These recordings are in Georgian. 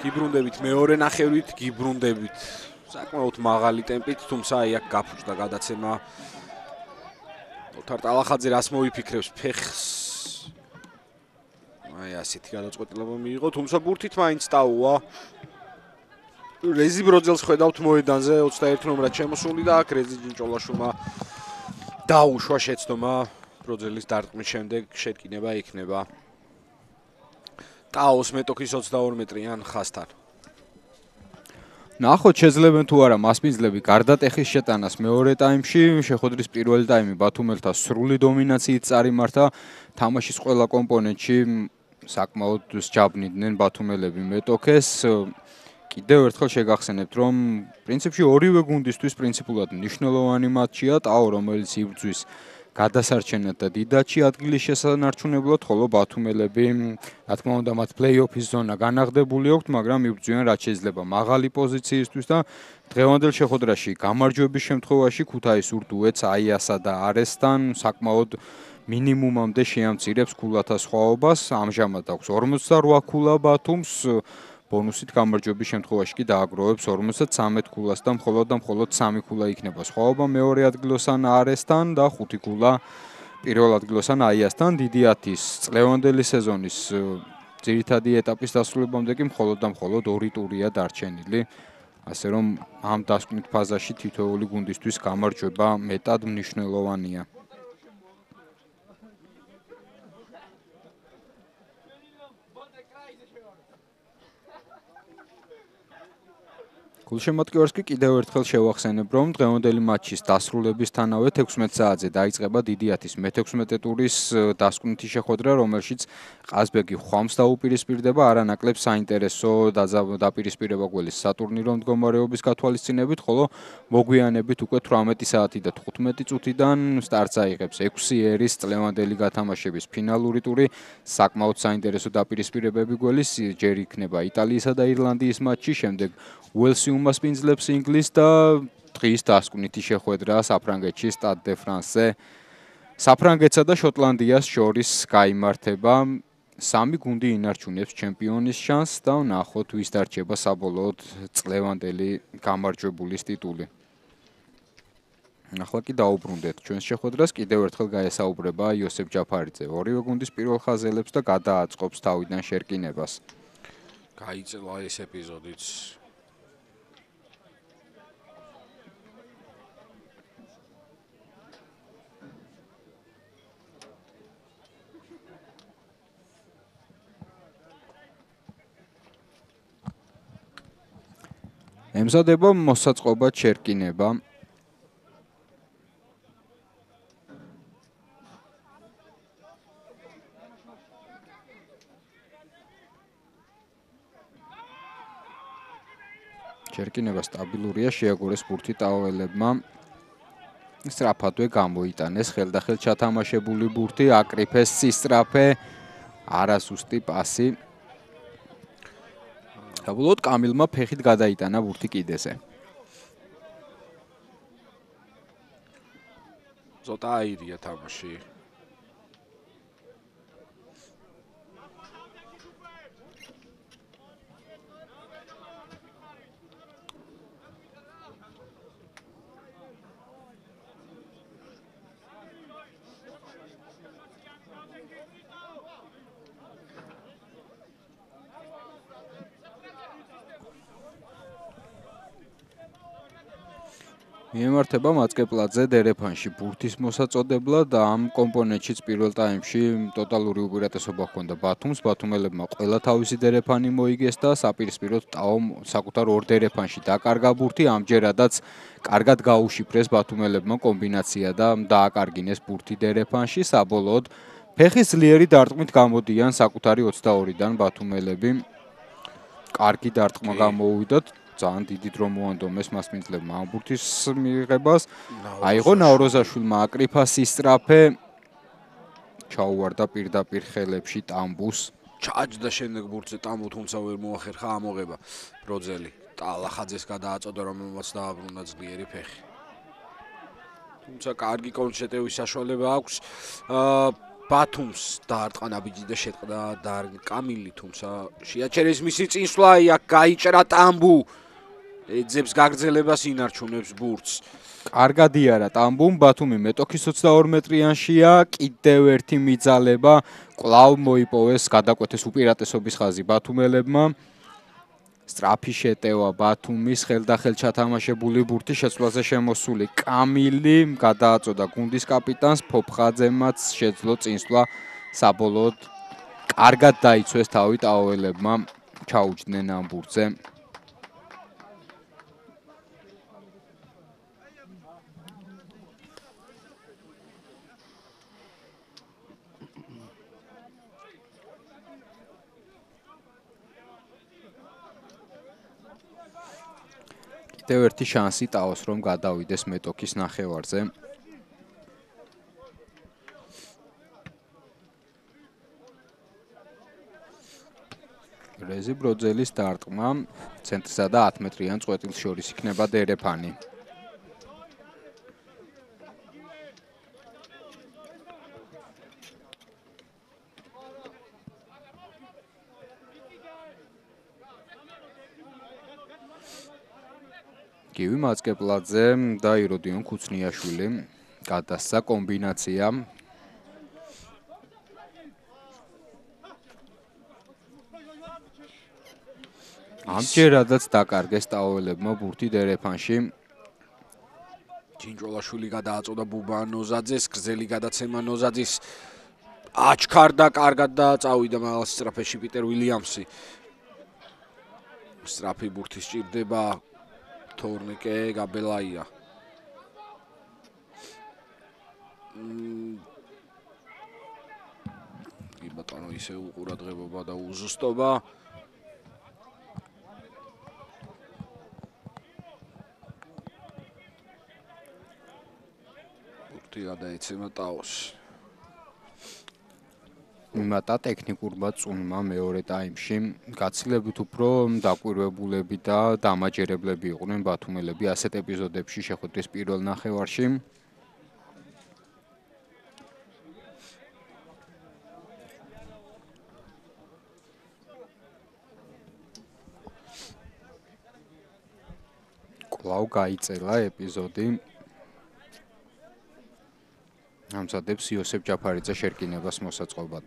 გიბრუნდებით მეორე ნახევრით, გიბრუნდებით საკმაოდ მაღალი ტემპით, თუმცა აი აქ გაფუჭდა გადაცემა. ოთარ ტალახაძე რას მოიფიქრებს ფეხს. აი ასეთი გადაწყვეტილება მიიღო, თუმცა ბურთით მაინც დაუვა. რეზი ბროძელს ხედავთ მოედანზე 21 ნომრად შემოსული და აქ რეზი ჯინჭოლაშვილმა დაუშვა შეცდომა ბროძელის დარტყმის შემდეგ შეტკინება იქნება. ტაოს მეტოქის 22 მეტრიან ხასთან. ნახოთ შეძლებენ თუ არა მასპინძლები გარდატეხის შეტანას მეორე ტაიმში. შეხვედრის პირველი ტაიმი ბათუმელთა სრული დომინაციით წარიმართა. თამაშის ყველა კომპონენტში საკმაოდ სჯაბრდნენ ბათუმელები მეტოქეს. კიდევ ერთხელ შეგახსენებთ, რომ პრინციპში ორივე გუნდისთვის პრინციპულად მნიშვნელოვანი მატჩია. ტაო, რომელიც იბრძვის გადასარჩენად და დიდაჩი ადგილის შესანარჩუნებლად, ხოლო ბათუმელები, რა თქმა უნდა, მათ პლეი-ოფის ზონა განაღდებული აქვთ, მაგრამ იბრძვიან რაც შეიძლება მაღალი პოზიციისთვის და დღევანდელ შეხვედრაში გამარჯვების შემთხვევაში ქუთაისურ დუეტს აიასა და არესთან საკმაოდ მინიმუმამდე შეამცირებს ქულათა სხვაობას. ამჟამად აქვს 48 ქულა ბათუმს. ბონუსით გამარჯვების შემთხვევაში კი დააგროვებს 53 ქულას და მხოლოდ 3 ქულა იქნება სხვაობა მეორე ადგილოსან არესთან და 5 ქულა პირველ ადგილოსან აიასთან. დიდი 10-ის წლევანდელი სეზონის ძირითადი ეტაპის დასრულებამდე კი მხოლოდ 2 ტურია დარჩენილი. ასე რომ ამ დასკვნით ფაზაში თითოეული გუნდისთვის გამარჯვება მეტად მნიშვნელოვანია. გულშემატკივარს კი კიდევ ერთხელ შევახსენებ, რომ დღევანდელი მატჩის დასრულებისთანავე 16 საათზე დაიწყება დიდი 10-ის მე-16 ტურის დასკვნითი შეხვედრა, რომელშიც ყაზბეგი ხვამს დაუპირისპირდება არანაკლებ საინტერესო დაპირისპირება გველის სატურნირო მდგომარეობის გათვალისწინებით, ხოლო მოგვიანებით უკვე 18 საათი და 15 წუთიდან სტარტს აიღებს 6 ერის წლევანდელი გათამაშების ფინალური ტური. საკმაოდ საინტერესო დაპირისპირებები გველის ჯერ იქნება იტალიისა და ირლანდიის მატჩი, შემდეგ უელსი უმასპინძლებს ინგლისს და დღის დასკვნითი შეხვედრა საფრანგეთში სტად დე ფრანსზე. საფრანგეთსა და შოტლანდიას შორის გაიმართება. 3 გუნდი ინარჩუნებს ჩემპიონის შანსს და ნახოთ ვის დარჩება საბოლოოდ წლევანდელი გამარჯვებულის ტიტული. ახლა კი დაუბრუნდეთ ჩვენს შეხვედრას, კიდევ ერთხელ გაესაუბრება იოსებ ჯაფარიძე ორივე გუნდის პირველ ხაზელებს და გადააწყობს თავიდან შერკინებას. გაიწევა ეს ეპიზოდიც. ემზადება მოსაწყობა შერკინება. შერკინება სტაბილურია, შეაგორეს ბურთი ტაოელებმა. სწრაფადვე გამოიტანეს ხელდახელ ჩათამაშებული ბურთი, აკრიფეს სისწრაფე, არასუსტი პასი. საბოლოოდ კამილმა ფეხით გადაიტანა ბურთი კიდეზე. ზოთა აირია თამაში. მიემართება მაცკეპლაძე დერეფანში ბურთის მოსაწოდებლად და ამ კომპონენტშიც პირველ ტაიმში ტოტალური უპირატესობა ჰქონდა ბათუმს. ბათუმელებმა ყველა თავისი დერეფანი მოიგეს და საპირისპიროდ ტაომ საკუთარ ორ დერეფანში დაკარგა ბურთი. ამჯერადაც კარგად გაუშიფრეს ბათუმელებმა კომბინაცია და დააკარგინეს ბურთი დერეფანში. საბოლოოდ ფეხის ძლიერი დარტყმით გამოდიან საკუთარი 22-დან ბათუმელები. კარგი დარტყმა გამოუვიდათ. ძალიან დიდი დრო მოანდომეს მასპინძლებმა ამ ბურთის მიღებას. აიღო ნავროზაშვილმა აკრიფა სისტრაფე. ჩაუვარდა პირდაპირ ხელებში ტამბუს. ჩაჯდა შემდეგ ბურთზე ტამბუ, თუმცა ვერ მოახერხა ამოღება ბროძელი. ტალახაძეს გადააწოდა, რომელმაც დააბრუნა ძლიერი ფეხი. თუმცა კარგი კონტრშეტევის საშუალება აქვს. ბათუმს დაარტყა ნაბიჯი და შეტყდა კამილი, თუმცა შეაჩერეს მისი წინსვლა, აქ გაიჭრა ტამბუ. ეძებს გაგრძელებას, ინარჩუნებს ბურთს. კარგად იარა ტამბუმ, ბათუმი მეტოქის 22 მეტრიანშია, კიდევ ერთი მიძალება, კვლავ მოიპოვეს გადაკვეთის უპირატესობის ხაზი ბათუმელებმა. სწრაფი შეტევა ბათუმის ხელდახელ ჩათამაშებული ბურთი შეცვლაზე შემოსული კამილი გადააწოდა გუნდის კაპიტანს ფოფხაძემაც შეძლო წინსვლა საბოლოოდ კარგად დაიცვეს თავი ტაოელებმა ჩაუჯდნენ ამ ბურთზე. კიდევ ერთი შანსი ტაოს რომ გადავიდეს მეტოქის ნახევარზე. რეზი ბროძელის დარტყმა ცენტრსა და 10 მეტრიან წვეტილს შორის იქნება დერეფანი. გივი მაცკეპლაძე და იროდიონ ქუცნიაშვილი გადასცა კომბინაცია. ამჯერადაც დაკარგეს ტაოელებმა ბურთი დერეფანში. ჯინჯოლაშვილი გადააწოდა ბუბა ნოზაძეს, გრძელი გადაცემა ნოზაძის აჩქარდა კარგად და წავიდა მაღალ სწრაფეში პიტერ ვილიამსი. სწრაფი ბურთი სჭირდება თორნიკე გაბელაია. კი ბატონო, ისე უყურადღებობა და უზუსტობა. ბურთი გადაეცემა ტაოს. მატა ტექნიკურმა წუნმა მეორე ტაიმში გაცილებით უფრო დაკვირვებულები და დამაჯერებლები იყვნენ ბათუმელები ასეთ ეპიზოდებში შეხვედრის პირველ ნახევარში. კვლავ გაიწელა ეპიზოდი. ამზადებს იოსებ ჯაფარიძე შერკინებას მოსაწყობად.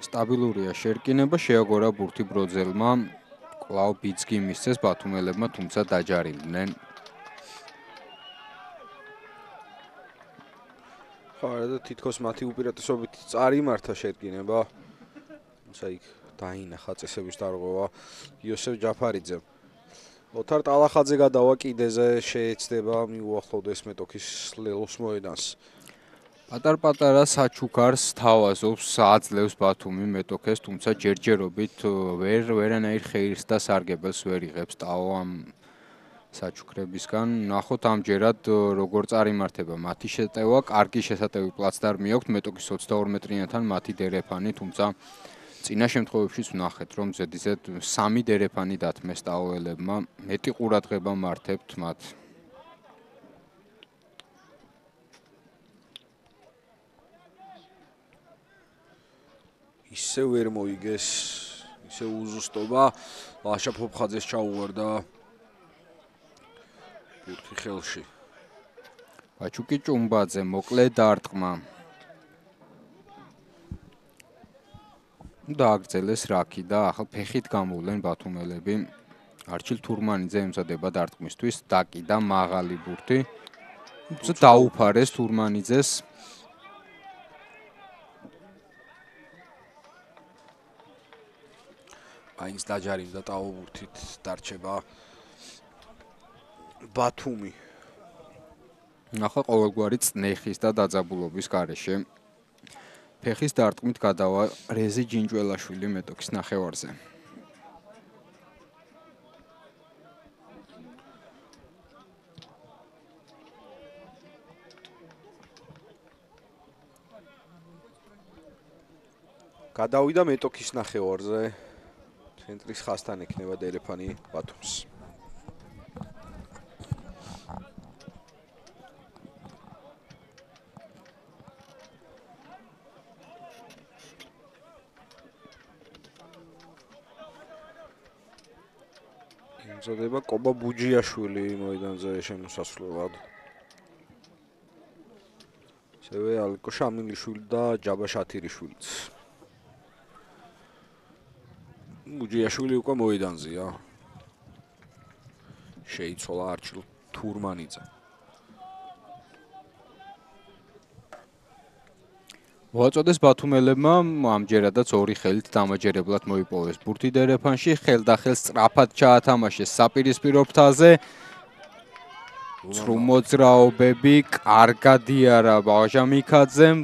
სტაბილურია შერკინება, შეაგორა ბურთი ბროძელმა. კვლავ ბიძგი მისცეს ბათუმელებმა, თუმცა დაჯარიმდნენ. ხარა და თითქოს მათი უპირატესობით წარიმართა შერკინება. თუმცა იქ დაინახა წესების დარღვევა იოსებ ჯაფარიძემ. ოთარ ტალახაძე გადავა კიდეზე, შეეცდება მიუახლოვდეს მეტოქის ლელოს მოედანს. პატარ-პატარა საჩუქარს თავაზობს, აძლევს ბათუმი მეტოქეს, თუმცა ჯერჯერობით ვერანაირ ხეირს და სარგებელს ვერ იღებს ტაო ამ საჩუქრებისგან. ნახოთ ამჯერად როგორ წარიმართება მათი შეტევა. კარგი შესატევი პლაცდარმი აქვს მეტოქის 22 მეტრიანთან მათი დერეფანი, თუმცა წინა შემთხვევებშიც ვნახეთ, რომ ზედიზედ 3 დერეფანი დათმეს ტაოელებმა. მეტი ყურადღება მართებთ მათ. ისე ვერ მოიგეს, ისე უზუსტობა. ლაშა ფოფხაძეს ჩაუვარდა ბურთი ხელში. ბაჩუკი ჭუმბაძე მოკლე დარტყმა. დააგრძელეს რაკი და ახლა ფეხით გამოვლენ ბათუმელები. არჩილ თურმანიძე ემზადება დარტყმისთვის, დაკიდა მაღალი ბურთი. დაუფარეს თურმანიძეს. მაინც დაჯარიმდა ტაობურთით დარჩება ბათუმი. ახლა ყოველგვარი წნეხის და დაძაბულობის გარეშე ფეხის დარტყმით გადავა რეზი ჯინჯველაშვილი მეტოქის ნახევარზე. გადავიდა მეტოქის ნახევარზე. ცენტრის ხასთან ექნება დერეფანი ბათუმს. იწოდება კობა ბუჯიაშვილი მოედანზე შემოსასვლელად. ასევე ალიკო შამილიშვილი და ჯაბა შათირიშვილიც. ბუჯიაშვილი უკვე მოედანზეა. შეიცვალა არჩილ თურმანიძე. მოაწოდეს ბათუმელებმა ამჯერადაც ორი ხელით დამაჯერებლად მოიპოვეს ბურთი დერეფანში, ხელდახელ სწრაფად ჩაათამაშეს საპირისპირო ფრთაზე. ცრუმოძრაობები კარგად იარა ბაჟამიქაძემ.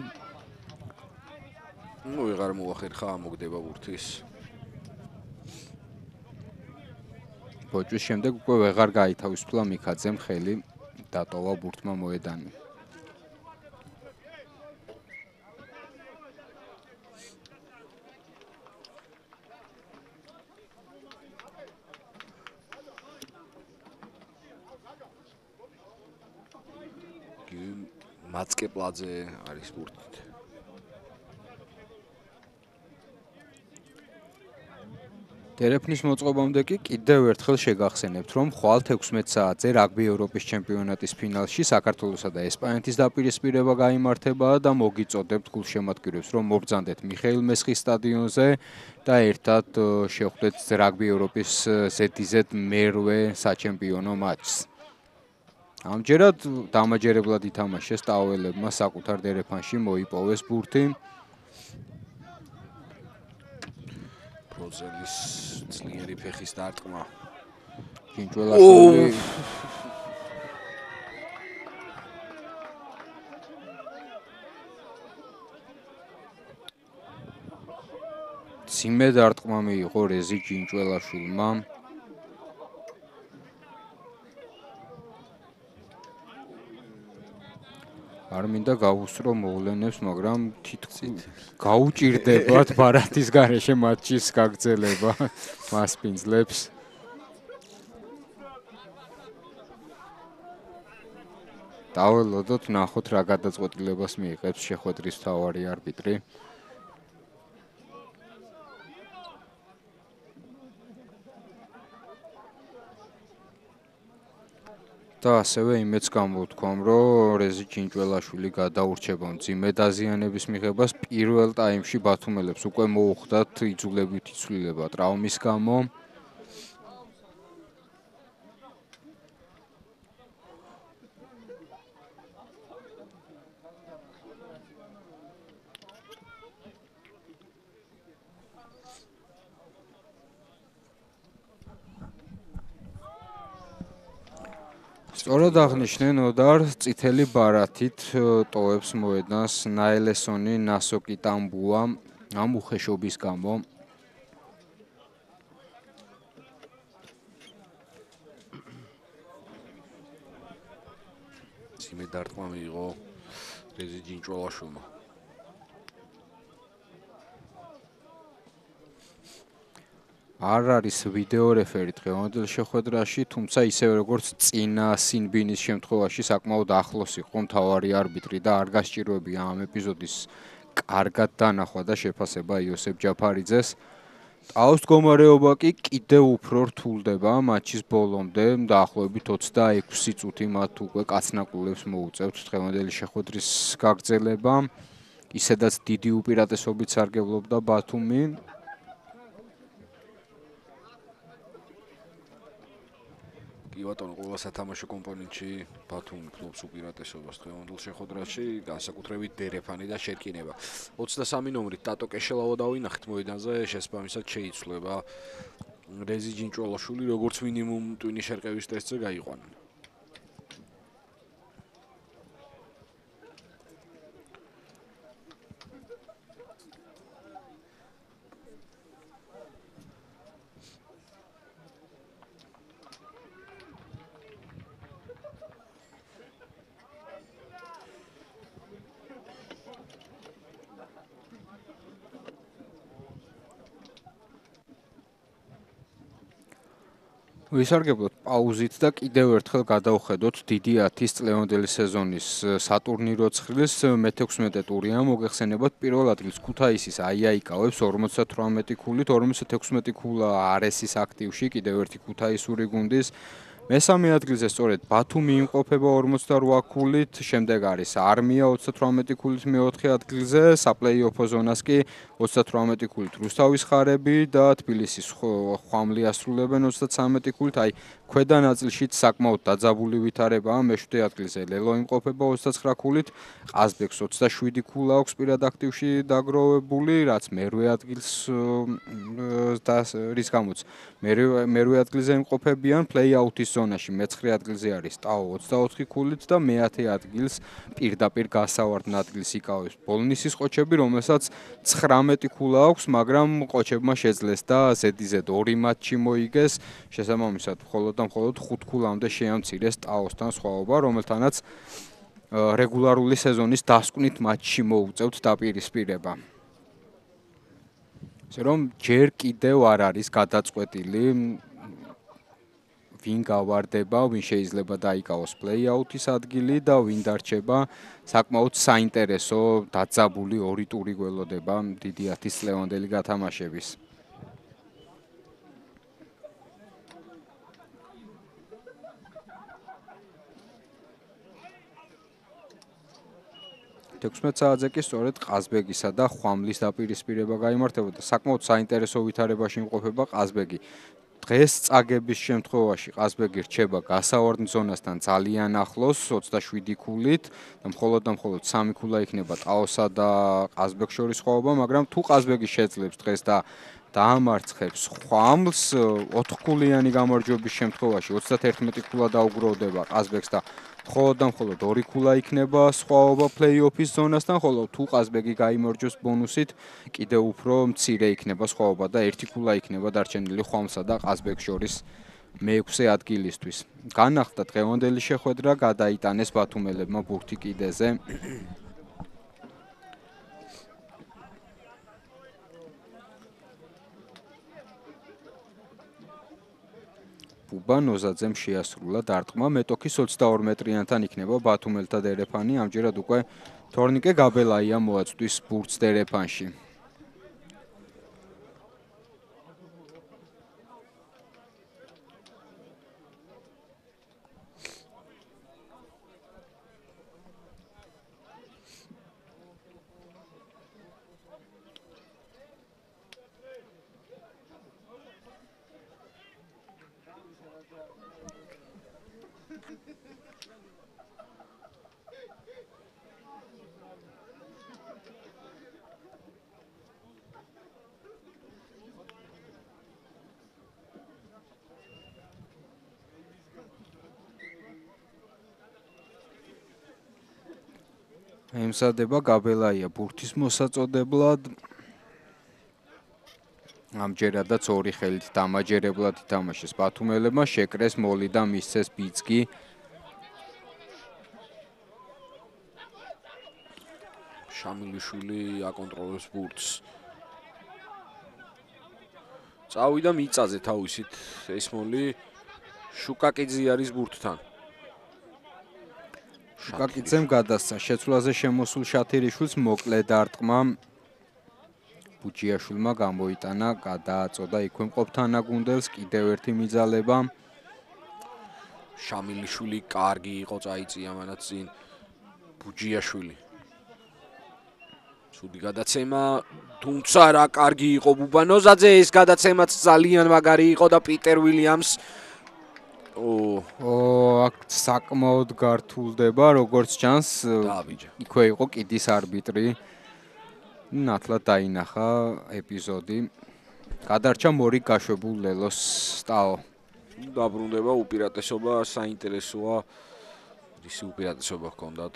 ვეღარ მოახერხა ამოგდება ბურთის. ბოჭვის შემდეგ უკვე ვეღარ გაითავისუფლა მიქაძემ ხელი დატოვა ბურთმა მოედანი. მაცკეპლაძე არის ბურთით. დერეფნის მოწყობამდე კი კიდევ ერთხელ შეგახსენებთ, რომ ხვალ 16 საათზე რაგბი ევროპის ჩემპიონატის ფინალში საქართველოსა და ესპანეთის დაპირისპირება გაიმართება და მოგიწოდებთ გულშემატკივრებს, რომ მობრძანდეთ მიხეილ მესხის სტადიონზე და ერთად შევხვდეთ რაგბი ევროპის Z-Z მერვე საჩემპიონო მატჩს. ამჯერად დამაჯერებლად ითამაშეს ტაოელებმა საკუთარ დერეფანში მოიპოვეს ბურთი. პროძელის ძლიერი ფეხის დარტყმა. ჯინჯველაშვილი ციმე დარტყმა მიიღო რეზი ჯინჯველაშვილმა. არ მინდა გავუსწრო მოვლენებს, მაგრამ თითქოს გაუჭირდებათ ბარათის გარეშე მატჩის გაგრძელება მასპინძლებს. დაველოდოთ, ნახოთ რა გადაწყვეტილებას მიიღებს შეხვედრის მთავარი არბიტრი. და ასევე იმედს გამოვთქვამ, რომ რეზი ჯინჯველაშვილი გადაურჩება მძიმე დაზიანების მიღებას. პირველ ტაიმში ბათუმელებს უკვე მოუხდათ იძულებითი ცვლილება ტრავმის გამო. სწორად აღნიშნენ ოდარ წითელი ბარათით ტოვებს მოედანს ნაელესონი ნასოკი ტამბუა ამ უხეშობის გამო. ციმე დარტყმა მიიღო რეზი ჯინჯველაშვილმა. არ არის ვიდეო რეფერი დღევანდელ შეხვედრაში, თუმცა ისევე როგორც წინა სინბინის შემთხვევაში საკმაოდ ახლოს იყო მთავარი არბიტრი და არ გასჭიროებია ამ ეპიზოდის კარგად დანახვა და შეფასება იოსებ ჯაფარიძეს. ტაოს მდგომარეობა კი კიდევ უფრო რთულდება მატჩის ბოლომდე, დაახლოებით 26 წუთი მათ უკვე კაცნაკულებს მოუწევთ დღევანდელი შეხვედრის გაგრძელება. ისედაც დიდი უპირატესობით სარგებლობდა ბათუმი. კი ბატონო, ყველა სათამაშო კომპონენტში ბათუმი ფლობს უპირატესობას დღევანდელ შეხვედრაში, განსაკუთრებით დერეფანი და შერკინება. 23 ნომრით ტატო კეშელავა დავინახეთ მოედანზე, შესაბამისად შეიცვლება რეზი ჯინჭვალაშვილი, როგორც მინიმუმ ტვინის შერყევის ტესტზე გაიყვანა. ვისარგებლოთ პაუზით და კიდევ ერთხელ გადავხედოთ დიდი 10 წლევანდელი სეზონის სატურნირო ცხრილის მე-16 ტურია. მოგეხსენებათ, პირველ ადგილს ქუთაისის აიაიკავებს 58 ქულით, 56 ქულა არესის აქტივში, კიდევ ერთი ქუთაისური გუნდის. მესამე ადგილზე სწორედ ბათუმი იმყოფება 48 ქულით, შემდეგ არის არმია 38 ქულით მეოთხე ადგილზე, საპლეიოფო ზონას კი 38 ქულით რუსთავის ხარები და თბილისის ხვამლი ასრულებენ 33 ქულით. აი, ქვედა ნაწილშიც საკმაოდ დაძაბული ვითარებაა. მე-7 ადგილზე ლელო იმყოფება 29 ქულით, ყაზბეგს 27 ქულა აქვს პირად აქტივში დაგროვებული, რაც მერვე ადგილს და რის გამოც მერვე ადგილზე იმყოფებიან პლეი-აუთის ზონაში. მე-9 ადგილზე არის ტაო 24 ქულით და მე-10 ადგილს პირდაპირ გასავარდ ნაწილს იკავებს ბოლნისის ყოჩები, რომელსაც 19 ქულა აქვს, მაგრამ ყოჩებმა შეძლეს და ზედიზედ 2 მატჩი მოიგეს. შესაბამისად, მხოლოდ 5 ქულამდე შეამცირეს ტაოსთან სხვაობა, რომელთანაც რეგულარული სეზონის დასკვნით მატჩში მოუწევთ დაპირისპირება. ისე რომ ჯერ კიდევ არ არის გადაწყვეტილი ვინ გავარდება, ვინ შეიძლება დაიკავოს პლეი-აუთის ადგილი და ვინ დარჩება. საკმაოდ საინტერესო დაძაბული ორი ტური გველოდება დიდი 10 წლევანდელი გათამაშების. საათზე კი სწორედ ყაზბეგისა და ხვამლის დაპირისპირება გაიმართებოდა. საკმაოდ საინტერესო ვითარებაში იმყოფება ყაზბეგი. დღეს წაგების შემთხვევაში ყაზბეგი რჩება გასავარდ ზონასთან ძალიან ახლოს 27 ქულით და მხოლოდ 3 ქულა იქნება ტაოსა და ყაზბეგს შორის სხვაობა, მაგრამ თუ ყაზბეგი შეძლებს დღეს და დაამარცხებს ხვამლს 4 ქულიანი გამარჯვების შემთხვევაში 31 ქულა დაუგროვდება ყაზბეგს და მხოლოდ 2 ქულა იქნება სხვაობა პლეი-ოფის ზონასთან, ხოლო თუ ყაზბეგი გაიმარჯვებს ბონუსით, კიდევ უფრო მცირე იქნება სხვაობა და 1 ქულა იქნება დარჩენილი ხვამლსა და ყაზბეგს შორის მე-6 ადგილისთვის. განახლდა დღევანდელი შეხვედრა, გადაიტანეს ბათუმელებმა ბურთი კიდეზე. ბუბა ნოზაძემ შეასრულა დარტყმა, მეტოქის 22 მეტრიანთან იქნება ბათუმელთა დერეფანი, ამჯერად უკვე თორნიკე გაბელაია მოაწვდის ბურთს დერეფანში. ემსადება გაბელაია ბურთის მოსაწოდებლად. ამჯერადაც 2 ხელით დამაჯერებლად ითამაშეს ბათუმელებმა, შეკრეს მოლი და მისცეს ბიძგი. შამილიშვილი აკონტროლებს ბურთს. წავიდა მიწაზე თავისით ეს მოლი, შუკაკიძე არის ბურთთან. შუკაკიძემ გადასცა შეცვლაზე შემოსულ შათირიშვილს მოკლე დარტყმა. ბუჯიაშვილმა გამოიტანა, გადააწოდა იქვე მყოფ თანაგუნდელს, კიდევ ერთი მიძალება. შამილიშვილი კარგი იყო, წაიწია მანაც წინ ბუჯიაშვილი. ცუდი გადაცემა, თუმცა რა კარგი იყო ბუბა ნოზაძე, ეს გადაცემაც ძალიან მაგარი იყო და პიტერ უილიამს აქ საკმაოდ გართულდება, როგორც ჩანს, დააბიჯა. იქვე იყო კიდის არბიტრი. ნათლად დაინახა ეპიზოდი. გადარჩა მორი გაშვებულ ლელოს სტაო. დაბრუნდება უპირატესობა, საინტერესოა. ისი უპირატესობა ჰქონდათ.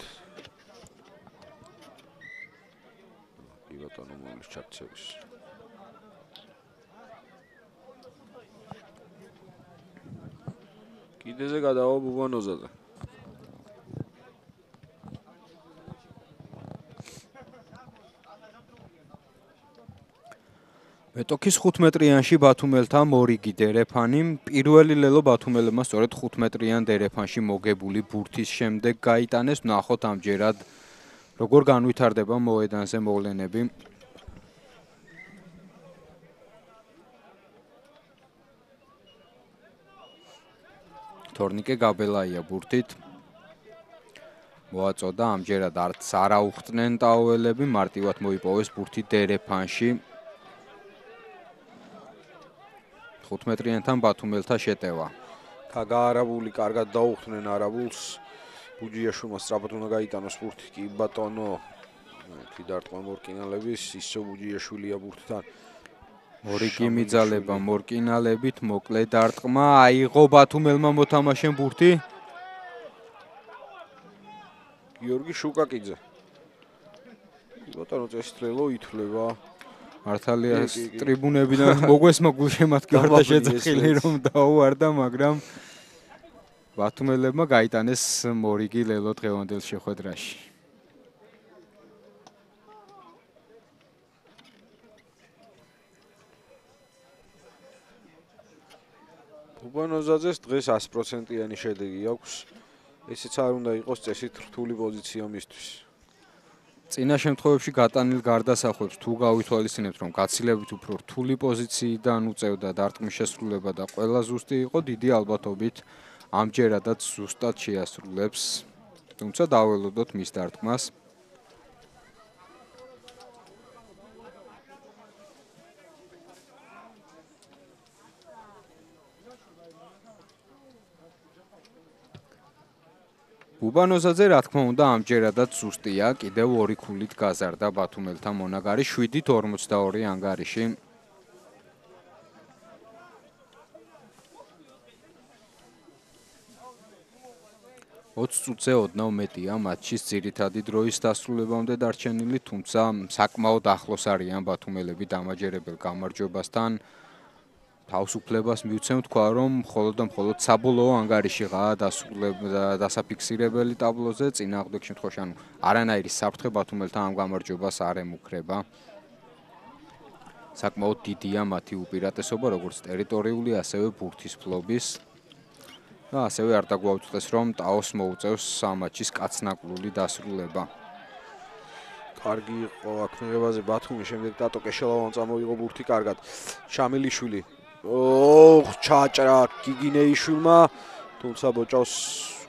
კი ბატონო, მომლის ჩაქცევის. კიდეზე გადავა ბუბანოზაძე. მეტოქის 5 მეტრიანში ბათუმელთა მორიგი დერეფანი პირველი ლელო ბათუმელებმა სწორედ 5 მეტრიან დერეფანში მოგებული ბურთის შემდეგ გაიტანეს. ნახოთ ამჯერად როგორ განვითარდება მოედანზე მოვლენები. თორნიკე გაბელაია ბურთით. მოაწოდა ამჯერად არც არ აუხტნენ ტაოველები, მარტივად მოიპოვეს ბურთი დერეფანში. 5 მეტრიანთან ბათუმელთა შეტევა. თაგაარაბული კარგად დაუხდნენ არაბულს. ბუჯიაშვილმა სწრაფად უნდა გაიტანოს ბურთი. კი ბატონო. მეთქი დარტყმა მორკინალების, ისო ბუჯიაშვილია ბურთთან. მორიგი მიძალება მორკინალებით, მოკლე დარტყმა, აიღო ბათუმელმა მოთამაშემ ბურთი. გიორგი შუკაკიძე. ბატონო წესრელო ითვლება. მართალია ტრიბუნებიდან მოგვესმა გულშემატკივარ და შეძახილი რომ დაუვარდა, მაგრამ ბათუმელებმა გაიტანეს მორიგი ლელო დღევანდელ შეხვედრაში. ბუბანოზაძეს დღეს 100%-იანი შედეგი აქვს. ესეც არ უნდა იყოს წესით რთული პოზიცია მისთვის. წინა შემთხვევებში გატანილ გარდასახვებს თუ გავითვალისწინებთ, რომ გაცილებით უფრო რთული პოზიციიდან უწევდა დარტყმის შესრულება და ყველა ზუსტი იყო, დიდი ალბათობით ამჯერადაც ზუსტად შეასრულებს. თუმცა დაველოდოთ მის დარტყმას. ბუბანოზაძე რა თქმა უნდა ამჯერადაც ზუსტია, კიდევ 2 ქულით გაზარდა ბათუმელთა მონაგარი 7-42 ანგარიში. წუთზე ოდნავ მეტია მატჩის ძირითადი დროის დასრულებამდე დარჩენილი, თუმცა საკმაოდ ახლოს არიან ბათუმელები დამაჯერებელ გამარჯვებასთან. თავისუფლებას მივცემ თქვა, რომ მხოლოდ და მხოლოდ საბოლოო ანგარიშიღაა დასაფიქსირებელი ტაბლოზე, წინააღმდეგ შემთხვევაში ანუ არანაირი საფრთხე ბათუმელთა ამ გამარჯვებას არ ემუქრება. საკმაოდ დიდია მათი უპირატესობა, როგორც ტერიტორიული, ასევე ბურთის ფლობის. და ასევე არ დაგვაუწყდეს, რომ ტაოს მოუწევს ამ მატჩის კაცნაკლული დასრულება. კარგი იყო აქ მიღებაზე ბათუმი, შემდეგ დატო კეშელავამ წამოიღო ბურთი კარგად. შამილიშვილი. ჩაჭრა გიგინეიშვილმა, თუმცა ბოჭავს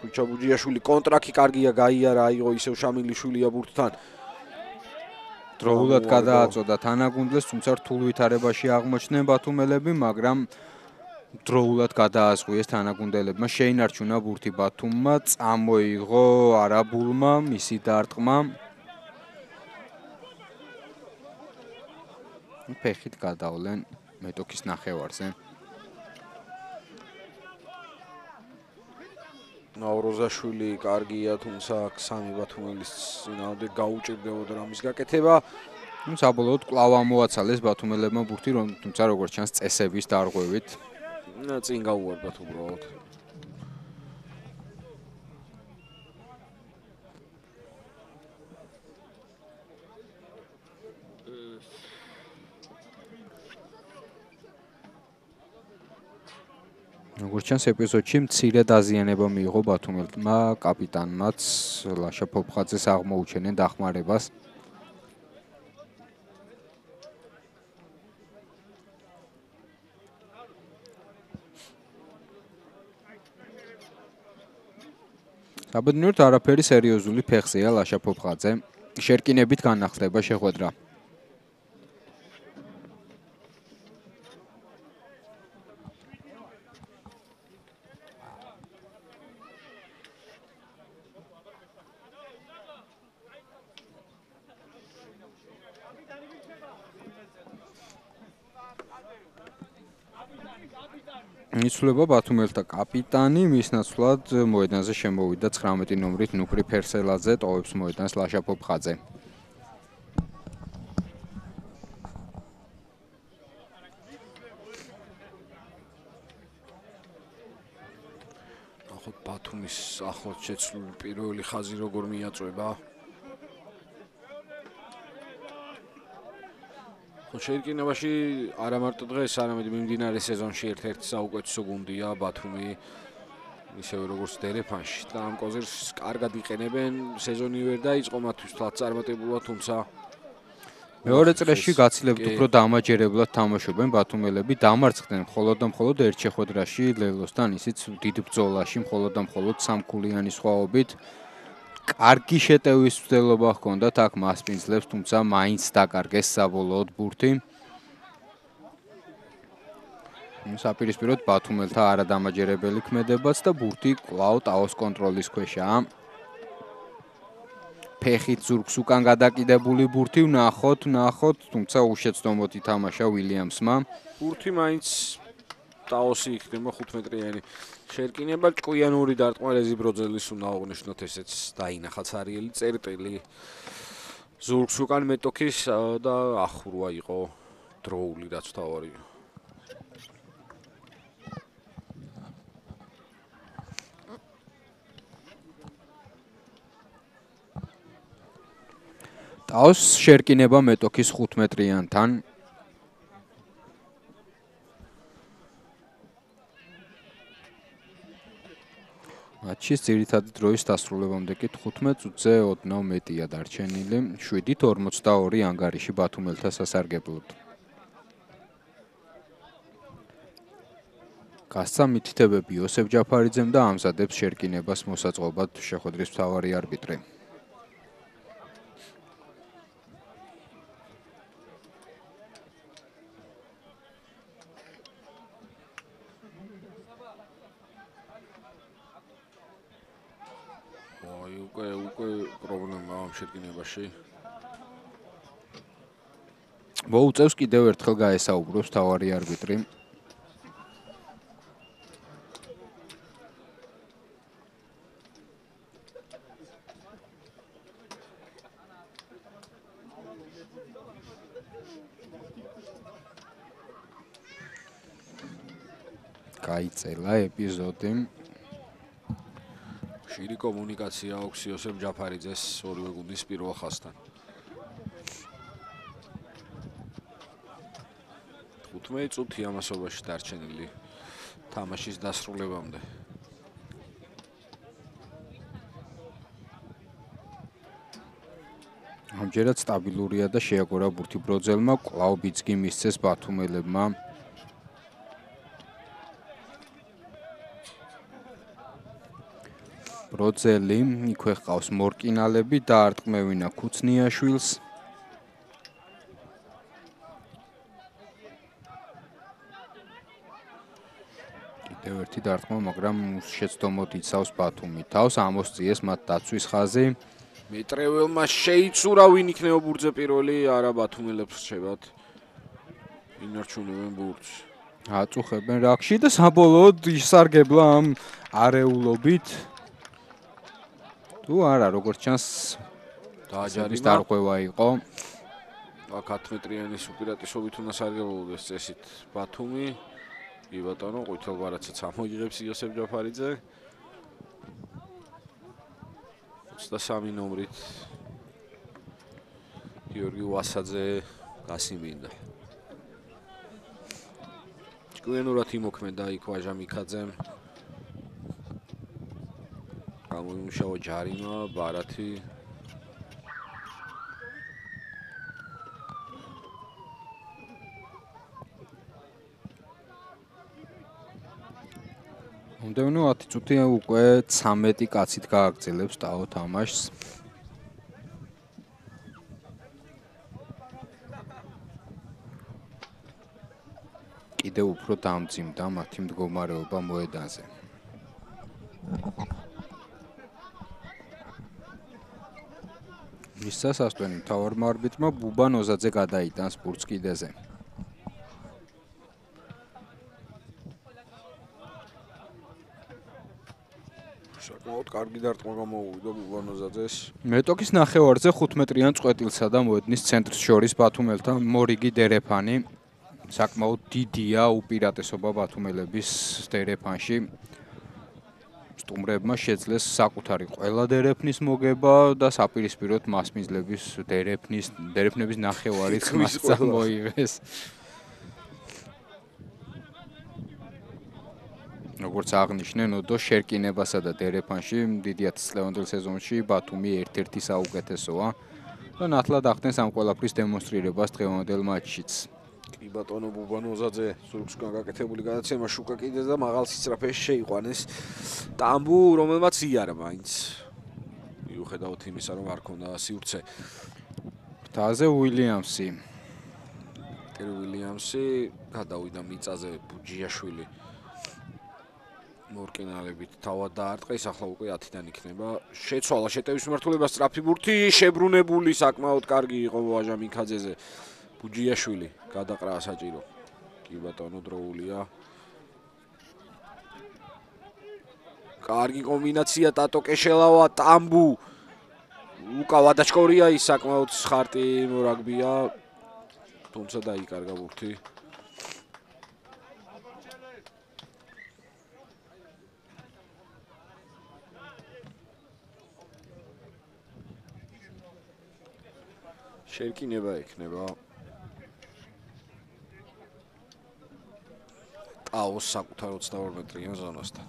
ხუჩა ბუჯიაშვილი. კონტრაქი კარგია, გაიარა, აიღო ისევ შამილიშვილია ბურთთან. დროულად გადააწოდა თანაგუნდლეს, თუმცა რთულ ვითარებაში აღმოჩნდნენ ბათუმელები, მაგრამ დროულად გადააზღვიეს თანაგუნდელებმა, შეინარჩუნა ბურთი ბათუმმა, წამოიღო არაბულმა მისი დარტყმა. ფეხით გადავლენ მეტოქის ნახევარზე. ნაუროზაშვილი კარგია, თუმცა აქ სამი ბათუმელის წინააღმდეგ გაუჭირდებოდა რამის გაკეთება. საბოლოოდ კვლავ ამოაცალეს ბათუმელებმა ბურთი, თუმცა როგორც ჩანს წესების დარღვევით. წინ გაუვარდათ უბრალოდ. როგორც ჩანს ეპიზოდში მცირე დაზიანება მიიღო ბათუმელმა კაპიტანმაც, ლაშა ფოფხაძეს აღმოუჩენენ დახმარებას. საბედნიეროდ არაფერი სერიოზული ფეხზეა ლაშა ფოფხაძე. შერკინებით განახლდება შეხვედრა. იცვლება ბათუმელთა კაპიტანი, მის ნაცვლად მოედანზე შემოვიდა 19 ნომრით ნუკრი ფერსელაძე, ტოვებს მოედანს ლაშა ფოფხაძე. ნახოთ ბათუმის ახლად შეცვლილი პირველი ხაზი როგორ მიაწვება. შეერკინებაში არა მარტო დღეს, არამედ მიმდინარე სეზონში ერთ-ერთი საუკეთესო გუნდია ბათუმი, ისევე როგორც დერეფანში. და ამ კოზირს კარგად იყენებენ, სეზონი ვერ დაიწყო მათთვის თვალ წარმატებულად, თუმცა მეორე წრეში გაცილებთ უფრო დამაჯერებლად თამაშობენ ბათუმელები, დამარცხდნენ მხოლოდ და მხოლოდ ერთ შეხვედრაში ლელოსთან, ისიც დიდ ბრძოლაში მხოლოდ და მხოლოდ სამქულიანი სხვაობით. კარგი შეტევის მცდელობა ჰქონდათ აქ მასპინძლებს, თუმცა მაინც დაკარგეს საბოლოოდ ბურთი. საპირისპიროდ ბათუმელთა არადამაჯერებელი ქმედებაც და ბურთი კვლავ ტაოს კონტროლის ქვეშაა. ფეხით ზურგს უკან გადაკიდებული ბურთი ვნახოთ, თუმცა უშეცდომოდ ითამაშა ვილიამსმა. ბურთი მაინც ტაოსი იქნება 15 მეტრიანი. შეერკინება ჭკვიანური დარტყმა რეზი ბროძელის უნდა აღნიშნოთ, ესეც დაინახა ცარიელი წერტილი. ზურგს უკან მეტოქის და ახურვა იყო დროული რაც თავარია. ტაოს შეერკინება მეტოქის 5 მეტრიანთან. მატჩის ძირითადი დროის დასრულებამდე კი 15 წუთზე ოდნავ მეტია დარჩენილი, 7-42 ანგარიში ბათუმელთა სასარგებლოდ. გასცა მითითებები იოსებ ჯაფარიძემ და ამზადებს შეერკინებას მოსაწყობად შეხვედრის მთავარი არბიტრი. უკვე პრობლემა ამ შეერკინებაში. მოუწევს კიდევ ერთხელ გაესაუბროს მთავარი არბიტრი. გაიწელა ეპიზოდი. ხშირი კომუნიკაცია აქვს იოსებ ჯაფარიძეს ორივე გუნდის პირველ ხაზთან. 15 წუთი ამასობაში დარჩენილი თამაშის დასრულებამდე. ამჯერად სტაბილურია და შეაგორა ბურთი ბროძელმა, კვლავ ბიძგი მისცეს ბათუმელებმა. ბროძელი, იქვე ჰყავს მორკინალები და არტყმევინა ქუცნიაშვილს. კიდევ ერთი დარტყმა, მაგრამ შეცდომოდ იცავს ბათუმი. თავს ამოსწიეს მათ დაცვის ხაზი. მეტრეველმა შეიცურა ვინ იქნება ბურთზე პირველი, არა ბათუმელებს რჩებათ. ინარჩუნებენ ბურთს. აწუხებენ რაქში და საბოლოოდ ისარგებლა ამ არეულობით. თუ არა, როგორც ჩანს, დააჯარის დარღვევა იყო. აქ 10 მეტრიანის უპირატესობით უნდა სარგებლობდეს წესით ბათუმი. კი ბატონო, ყვითელ ბარათსაც ამოიღებს იოსებ ჯაფარიძე. 23 ნომრით გიორგი ვასაძე გასიმინდა. ჭკვიანურად იმოქმედა იქ ვაჟა მიქაძემ. გამოიმუშავა ჯარიმა, ბარათი. მომდევნო 10 წუთი უკვე 13 კაცით გააგრძელებს ტაო თამაშს. კიდევ უფრო დამძიმდა მათი მდგომარეობა მოედანზე. მისცა სასტვენი მთავარმა არბიტრმა ბუბა ნოზაძე გადაიტანს ბურთს კიდეზე. საკმაოდ კარგი დარტყმა გამოუვიდა ბუბანოზაძეს. მეტოქის ნახევარზე 15-იან წყვეტილსა და მოედნის ცენტრს შორის ბათუმელთან მორიგი დერეფანი. საკმაოდ დიდია უპირატესობა ბათუმელების დერეფანში. სტუმრებმა შეძლეს საკუთარი ყველა დერეფნის მოგება და საპირისპიროდ მასპინძლების დერეფნების ნახევარიც მასწა მოიღეს. როგორც აღნიშნენ, ოდო შერკინებასა და დერეფანში დიდი 10 წლევანდელ სეზონში ბათუმი ერთ-ერთი საუკეთესოა და ნათლად ახდენს ამ ყველაფრის დემონსტრირებას დღევანდელ მატჩშიც. კი ბატონო ბუბანოზაძე სულგსგან გაკეთებული გადაცემა შუკა კიდეც და მაღალ სისწრაფეში შეიყვანეს ტამბუ, რომელმაც იარა მაინც. მიუხედავად იმისა, რომ არ ქონდა სივრცე. ფრთაზე უილიამსი. უილიამსი გადავიდა მიწაზე ბუჯიაშვილი. მორკინალებით თავად დაარტყა, ის ახლა უკვე 10-დან იქნება. შეცვალა შეტევის მიმართულება სწრაფი ბურთი, შებრუნებული საკმაოდ კარგი იყო ვაჟა მიქაძეზე. ბუჯიაშვილი გადაყრა საჭირო. კი ბატონო დროულია. კარგი კომბინაცია ტატო კეშელავა, ტამბუ. უკა ვადაჩკორია ის საკმაოდ ხარტი მორაგბია. თუმცა დაიკარგა ბურთი. შერკინება ექნება. ტაოს საკუთარ 22 მეტრიან ზონასთან.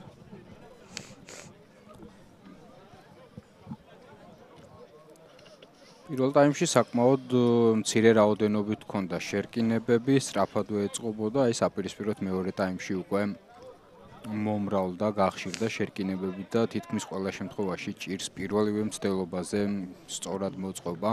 პირველ ტაიმში საკმაოდ მცირე რაოდენობით ჰქონდა შერკინებები, სწრაფადვე ეწყობოდა, აი საპირისპიროდ მეორე ტაიმში უკვე მომრავლდა, გახშირდა შერკინებები და თითქმის ყველა შემთხვევაში ჭირს პირველივე მცდელობაზე სწორად მოწყობა.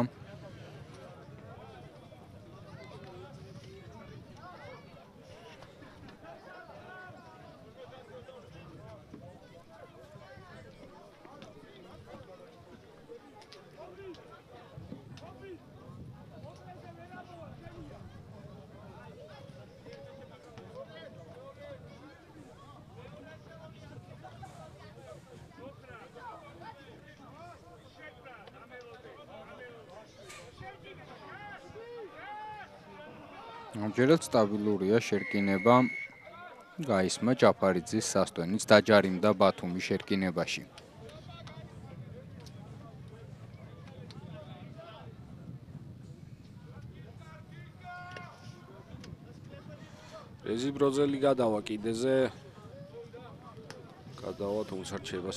ამჯერად სტაბილურია შერკინება. გაისმა ჯაფარიძის სასტვენიც დაჯარიმდა ბათუმის შერკინებაში. რეზი ბროძელი გადავა კიდეზე. გადავა თუმცა რჩება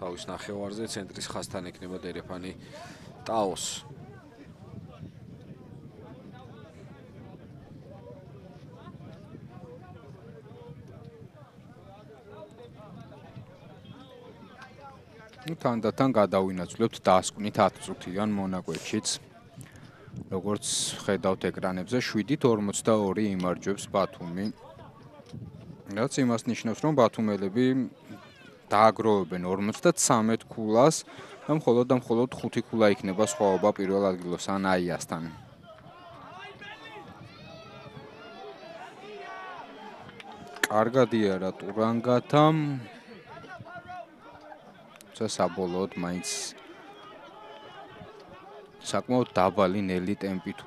თავის ნახევარზე, ცენტრის ხაზთან ექნება დერეფანი ტაოს. თანდათან გადავინაცვლებთ დასკვნით 10 წუთიან მონაკვეთშიც. როგორც ხედავთ ეკრანებზე 7-42 იმარჯვებს ბათუმი. რაც იმას ნიშნავს, რომ ბათუმელები დააგროვებენ 53 ქულას და მხოლოდ 5 ქულა იქნება სხვაობა პირველ ადგილოსთან აიასთან. კარგად იარა ტურანგათამ. საბოლოოდ მაინც საკმაოდ დაბალი ნელი ტემპით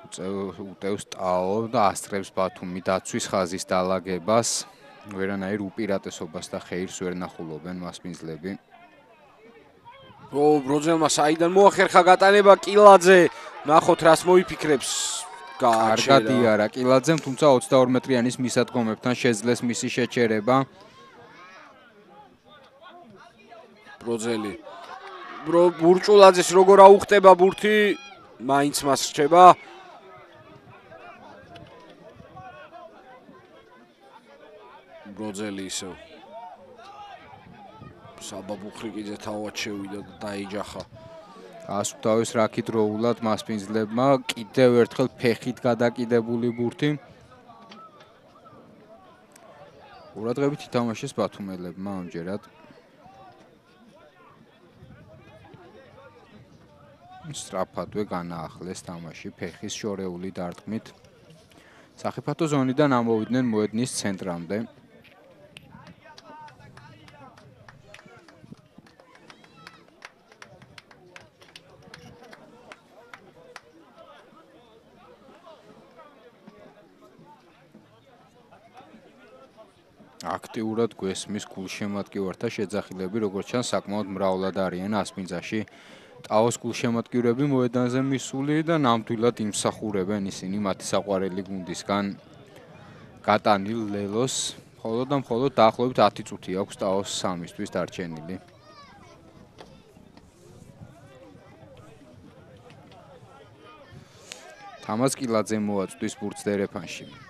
უტევს ტაო და ასწრებს ბათუმი დაცვის ხაზის დალაგებას. ვერანაირ უპირატესობას და ხეირს ვერ ნახულობენ მასპინძლები. ბროძელმა საიდან მოახერხა გატანება კილაძე. ნახოთ რას მოიფიქრებს. კარგად იარა კილაძემ, თუმცა 22 მეტრიანის მისადგომებთან შეძლეს მისი შეჩერება. ბროძელი. ბურჭულაძეს როგორ აუხტება ბურთი, მაინც მას რჩება. ბროძელი ისევ. საბაბუხრიკიძე თავად შევიდა და დაიჯახა. ასუფთავის რაქით დროულად მასპინძლებმა კიდევ ერთხელ ფეხით გადაკიდებული ბურთი. ყურადღებით ითამაშეს ბათუმელებმა ამჯერად. სწრაფადვე განაახლეს თამაში ფეხის შორეული დარტყმით. სახიფათო ზონიდან ამოვიდნენ მოედნის ცენტრამდე. აქტიურად გვესმის გულშემატკივართა შეძახილები, როგორც ჩანს, საკმაოდ მრავლად არიან ასპინძაში. ტაოს გულშემატკივრები მოედანზე მისული და ნამდვილად იმსახურებენ ისინი მათი საყვარელი გუნდისგან გატანილ ლელოს, მხოლოდ და მხოლოდ დაახლოებით 10 წუთი აქვს ტაოს 3-ისთვის დარჩენილი. თამაზ კილაძე მოაწვდის ბურთს დერეფანში.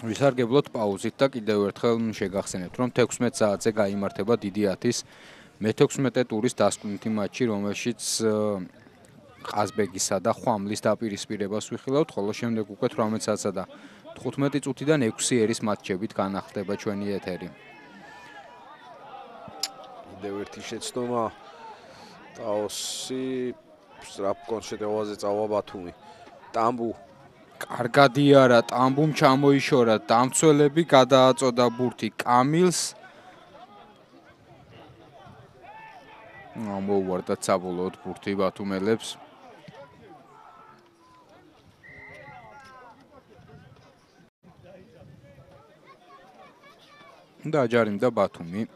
ვისარგებლოთ პაუზით და კიდევ ერთხელ შეგახსენებთ, რომ 16 საათზე გაიმართება დიდი 10-ის მე-16 ტურის დასკვნითი მატჩი, რომელშიც ყაზბეგისა და ხვამლის დაპირისპირებას ვიხილავთ, ხოლო შემდეგ უკვე 18 საათსა და 15 წუთიდან 6 ერის მატჩებით განახლდება ჩვენი ეთერი. კიდევ ერთი შეცდომა ტაოსი სწრაფ კონშეტევაზე წავა ბათუმი. ტამბუ კარგად იარა, ტამბუმ ჩამოიშორა, დამცველები გადააწოდა ბურთი კამილს. მოუვარდათ საბოლოოდ ბურთი ბათუმელებს. და აჯარიმდა ბათუმი.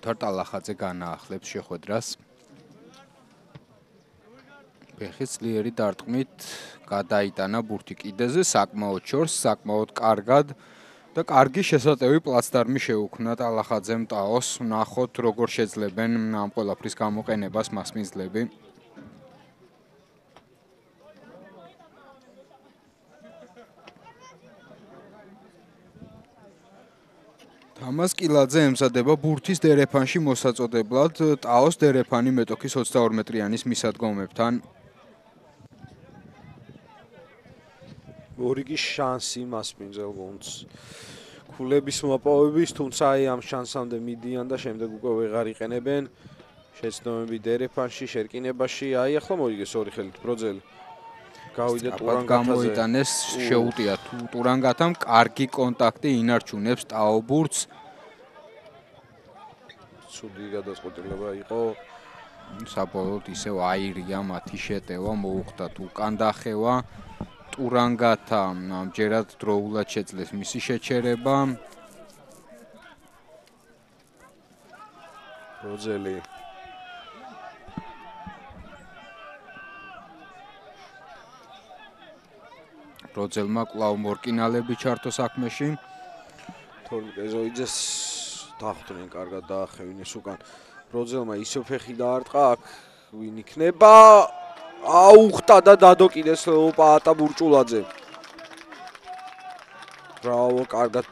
თარტალახაძე განაახლებს შეხვედრას. ფეხის ძლიერი დარტყმით გადაიტანა ბურთი კიდეზე, საკმაოდ შორს, საკმაოდ კარგად და კარგი შესატევი პლაცდარმი შეუქმნა ტალახაძემ ტაოს. ნახოთ როგორ შეძლებენ ამ ყველაფრის გამოყენებას მასპინძლები. თამაზ კილაძე ემზადება ბურთის დერეფანში მოსაწოდებლად ტაოს დერეფანი მეტოქის 22 მეტრიანის მისადგომებთან. ორიგი შანსი მასპინძელ გუნდს. ქულების მოპოვების, თუმცა აი ამ შანსამდე მიდიან და შემდეგ უკვე ვეღარ იყენებენ. შეცდომები დერეფანში, შერკინებაში, აი ახლა მოიგეს ორი ხელით ბროძელი. გავიდა ტურანგათაზე. გამოიტანეს, შეუტია ტურანგათამ, კარგი კონტაქტი ინარჩუნებს ტაო ბურთს. ცუდი გადაწყვეტილება იყო. საბოლოოდ ისევ აირია მათი შეტევა, მოუხდათ უკან დახევა. ტურანგათა ამჯერად დროულად შეძლეს მისი შეჩერება. ბროძელი ბროძელმა კვლავ მორკინალები ჩართო საქმეში. თორმკეზოიძეს დახვდნენ კარგად დაახევინეს უკან. ბროძელმა ისო ფეხი დაარტყა, აქ ვინ იქნება? აუხტა და დადოკიდეს პაატა ბურჭულაძე. ბრავო, კარგად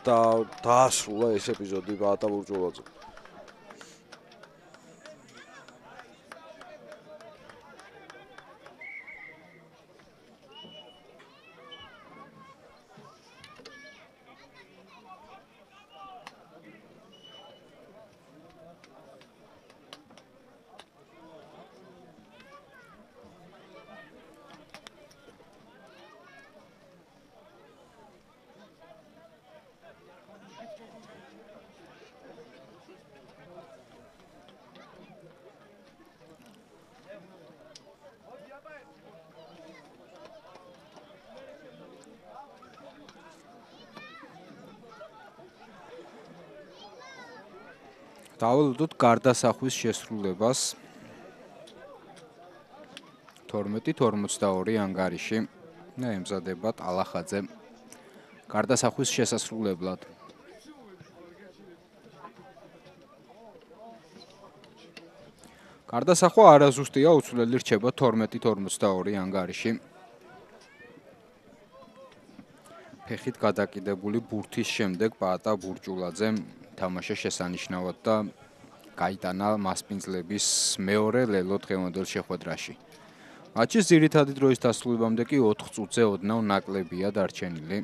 დაასრულა ეს ეპიზოდი პაატა ბურჭულაძე. დავალოდოთ გარდასახვის შესრულებას 12:42 ანგარიში და ემზადება ტალახაძე გარდასახვის შესასრულებლად. გარდასახვა არაზუსტია, უცვლელი რჩება 12:42 ანგარიში. ფეხით გადაკიდებული ბურთის შემდეგ პაატა ბურჭულაძემ თამაშა შესანიშნავად და გაიტანა მასპინძლების მეორე ლელო დღევანდელ შეხვედრაში. მატჩის ძირითადი დროის დასრულებამდე კი 4 წუთზე ოდნავ ნაკლებია დარჩენილი.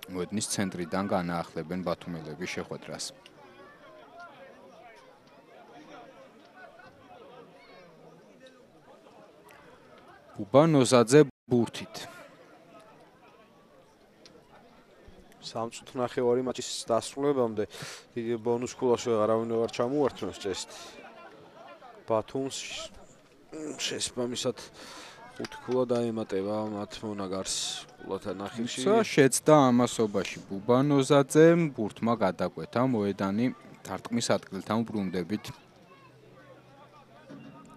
მოედნის ცენტრიდან განაახლებენ ბათუმელების შეხვედრას. ბუბა ნოზაძე ბურთით. 3 წუთი ნახევარი მატჩის დასრულებამდე დიდი ბონუს ქულაში არავინ ვარ ჩამოართმევს წესით. ბათუმს შესაბამისად 5 ქულა დაემატება მათ მონაგარს ქულათა ნახევში. შეცდა ამასობაში ბუბა ნოზაძემ ბურთმა გადაკვეთა მოედანი თარტყმის ადგილთან უბრუნდებით.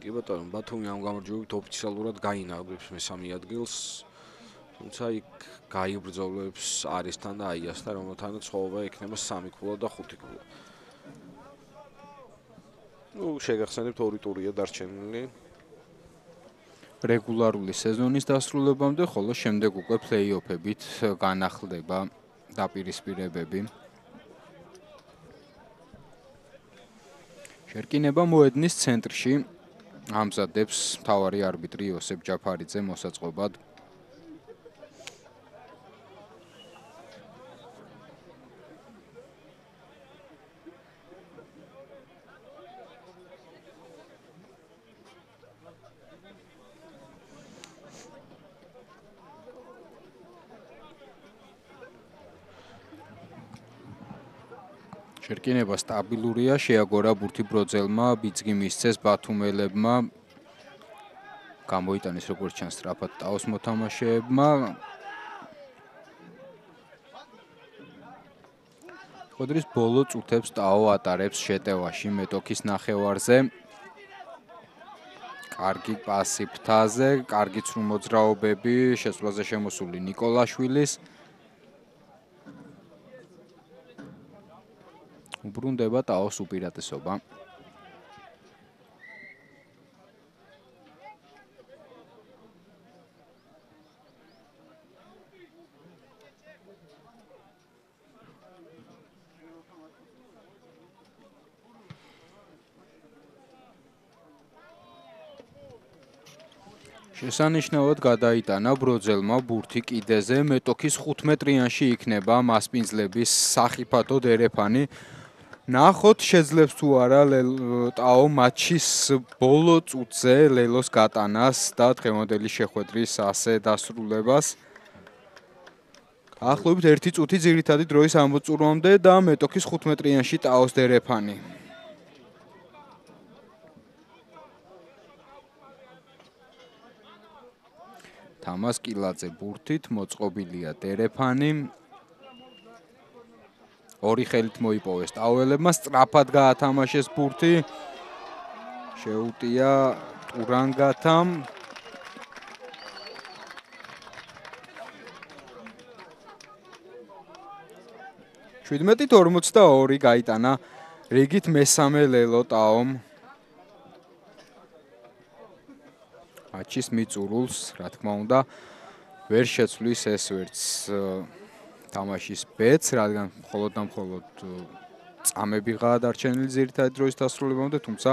კი ბატონო, ბათუმი ამ გამარჯვებით ოფიციალურად გაინაღებს მესამე ადგილს. თუმცა იქ გაიბრძოლებს არისთან და აიასთან, რომელთანაც ხოვება ექნება 3 ქულა და 5 ქულა. შეგახსენებთ 2 ტურია დარჩენილი. რეგულარული სეზონის დასრულებამდე, ხოლო შემდეგ უკვე პლეი-ოფებით განახლდება დაპირისპირებები. შერკინება მოედნის ცენტრში ამზადებს მთავარი არბიტრი იოსებ ჯაფარიძე მოსაწყობად. შერკინება სტაბილურია, შეაგორა ბურთი ბროძელმა, ბიძგი მისცეს ბათუმელებმა. გამოიტანეს როგორც ჩანს სწრაფად ტაოს მოთამაშეებმა. შეხვედრის ბოლო წუთებს ტაო ატარებს შეტევაში მეტოქის ნახევარზე. კარგი პასი ფთაზე, კარგი ცრუ მოძრაობები შესვლაზე შემოსული ნიკოლაშვილის. უბრუნდება ტაოს უპირატესობა. შესანიშნავად გადაიტანა ბროძელმა ბურთი კიდეზე, მეტოქის 15-მეტრიანში იქნება მასპინძლების სახიფათო დერეფანი. ნახოთ შეძლებს თუ არა ტაო მატჩის ბოლო წუთზე ლელოს გატანას და დღევანდელი შეხვედრის ასე დასრულებას. ახლობით 1 წუთი ძირითადი დროის ამოწურვამდე და მეტოქის 15-მეტრიანში ტაოს დერეფანი. თამას კილაძე ბურთით, მოწყობილია დერეფანი. ორი ხელით მოიპოვეს ტაოელებმა, სწრაფად გაათამაშეს ბურთი. შეუტია ტურანგათამ. შვიდმეტით 42 გაიტანა რიგით მესამე ლელო ტაომ. მატჩის მიწურულს, რა თქმა უნდა, ვერ შეცვლის ეს ვერც თამაშის ბეც, რადგან მხოლოდ და მხოლოდ წამებიღაა დარჩენილი ძირითადი დროის დასრულებამდე, თუმცა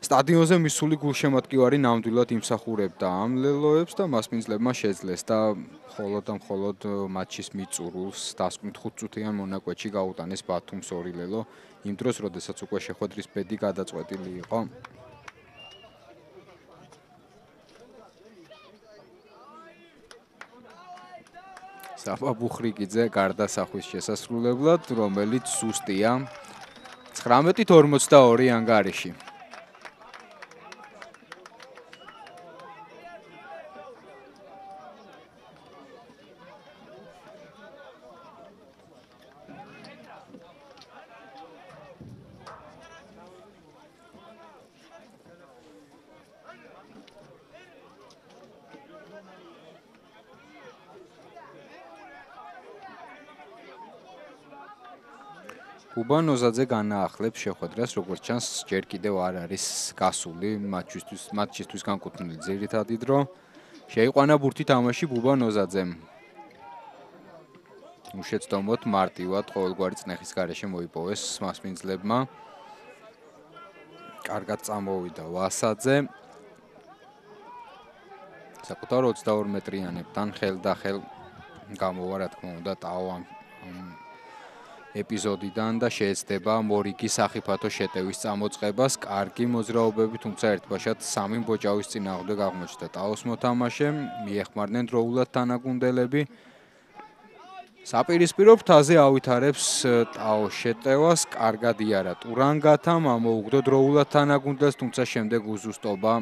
სტადიონზე მისული გულშემატკივარი ნამდვილად იმსახურებდა ამ ლელოებს და მასპინძლებმა შეძლეს და მხოლოდ და მხოლოდ მატჩის მიწურულს დასკვნით 5 წუთიან მონაკვეთში გაუტანეს ბათუმს 2 ლელო, იმ დროს, როდესაც უკვე შეხვედრის ბედი გადაწყვეტილი იყო. საფა ბუხრიკიძე გარდასახვის შესასრულებლად, რომელიც სუსტია 19:42 ანგარიში. ბუბა ნოზაძე განაახლებს შეხვედრას, როგორც ჩანს, ჯერ კიდევ არ არის გასული მატჩისთვის განკუთვნილი ძირითადი დრო. შეიყვანა ბურთი თამაში ბუბა ნოზაძემ. უშეცდომოდ მარტივად ყოველგვარი წნეხის გარეშე მოიპოვეს მასპინძლებმა. კარგად წამოვიდა ვასაძე. საკუთარ 22 მეტრიანებთან ხელდახელ გამოვა რა თქმა უნდა ტაო ამ ეპიზოდიდან და შეეცდება მორიგის სახიფათო შეტევის წამოწყებას. კარგი მოძრაობები, თუმცა ერთბაშად 3 ბოჭავის წინააღმდეგ აღმოჩნდა ტაოს მოთამაშე, მიეხმარნენ დროულად თანაგუნდელები. საპირისპირო ფრთაზე ავითარებს ტაოს შეტევას, კარგად იარა ტურანგათამ, ამოუგდო დროულად თანაგუნდელს, თუმცა შემდეგ უზუსტობა.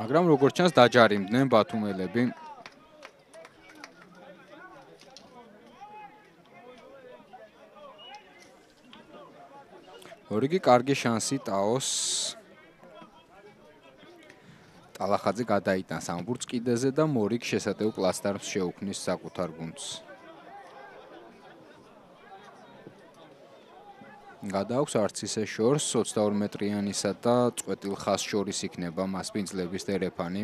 მაგრამ როგორც ჩანს დაჯარიმდნენ ბათუმელები. ორიგი კარგი შანსი ტაოს. ტალახაძე გადაიტანს ამბურთს კიდეზე და მორიგ შესატევ პლასტარს შეუქმნის საკუთარ გუნდს. გადააქვს არც ისე შორს 22 მეტრიანისა და წყვეტილ ხას შორის იქნება მასპინძლების დერეფანი.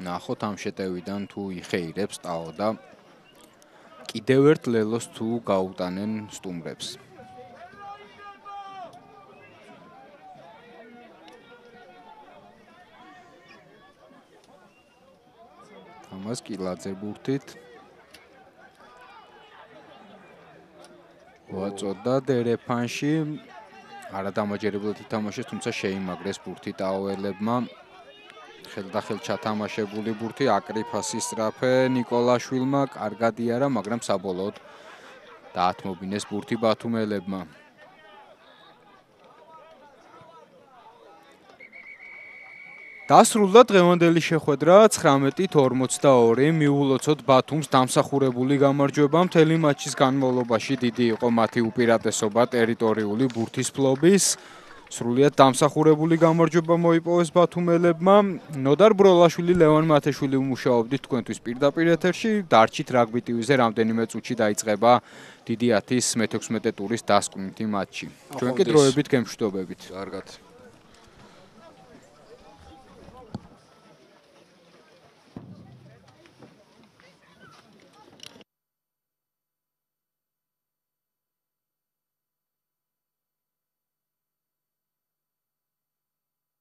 ნახოთ ამ შეტევიდან თუ იხეირებს ტაო და კიდევ ერთ ლელოს თუ გაუტანენ სტუმრებს. თამას კილაძე ბურთით. ვაწოდა დერეფანში. არადამაჯერებლად ითამაშეს, თუმცა შეიმაგრეს ბურთი ტაოელებმა. ხელდახელ ჩათამაშებული ბურთი აკრიფასი სწრაფე ნიკოლაშვილმა კარგად იარა, მაგრამ საბოლოოდ დაათმობინეს ბურთი ბათუმელებმა. დასრულდა დღევანდელი შეხვედრა 19:42 მიულოცოთ ბათუმს დამსახურებული გამარჯვება. მთელი მატჩის განმავლობაში დიდი იყო მათი უპირატესობა ტერიტორიული ბურთის ფლობის. სრულიად დამსახურებული გამარჯვება მოიპოვეს ბათუმელებმა. ნოდარ ბროლაშვილი, ლევან მათეშვილი უმუშაობდით თქვენთვის პირდაპირ ეთერში. დარჩით რაგბი ტივიზე რამდენიმე წუთში დაიწყება დიდი 10-ის მე-16 ტურის დასკვნითი მატჩი. ჩვენ კი დროებით გემშვიდობებით. კარგად.